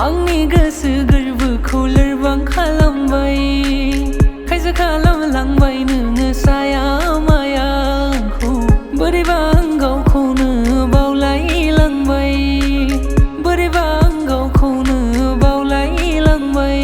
आंनि गोसो गोरबोखौ लोरबां खालामबाय खायसे खालामलांबाय नोङो साया माया आंखौ बोरैबा आं गावखौनो बावलायलांबाय बोरैबा आं गावखौनो बावलायलांबाय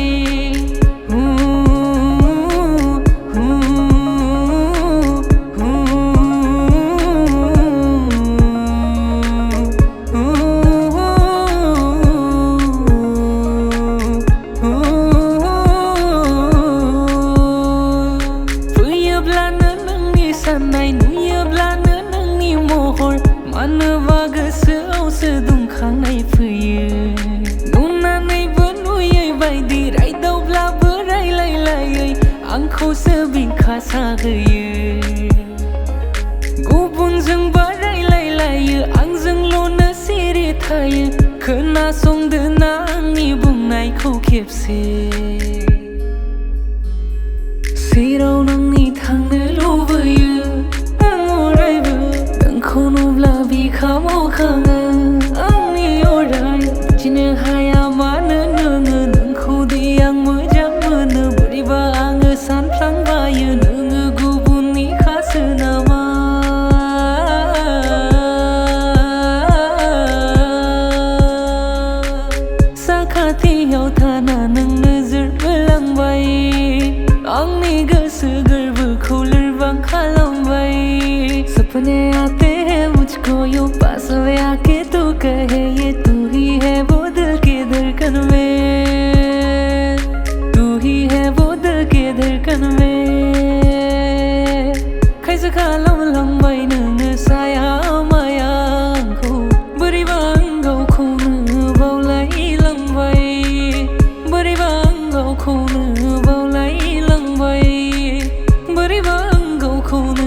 साननाय नुयोब्लानो नोंनि महर मानोबा गोसोआवसो दुंखांनाय फैयो नुनानैबो नुयै बायदि रायदावब्लाबो रायलायलायै आंखौसो बिखा साहोयो गुबुनजोंबा रायलायलायो आंजोंल'नो सिरि थायो खोनासंदो ना आंनि बुंनायखौ खेबसे सेराव नोंनि थांनो लुबैयो आं अरायबो नोंखौ नुब्ला बिखायाव खाङो आंनि अराय बुजिनो हाया मानो नोङो नोंखौ दि आं मोजां मोनो बोरैबा आङो सानफ्लांबायो नोङो गुबुननि खासो नामा साखाथियाव थाना नों नोजोर बोलांबाय आंनि गोसो गोरबोखौ लोरबां खालामबाय सपने आते हैं मुझको यूं पास में आके तू कहे ये तू ही है वो दिल के धड़कन में तू ही है वो दिल के धड़कन में खायसे खालामलांबाय नोङो साया माया आंखौ बोरैबा आं गावखौनो बावलायलांबाय बोरैबा आं गावखौनो बावलायलांबाय बोरैबा आं गावखौनो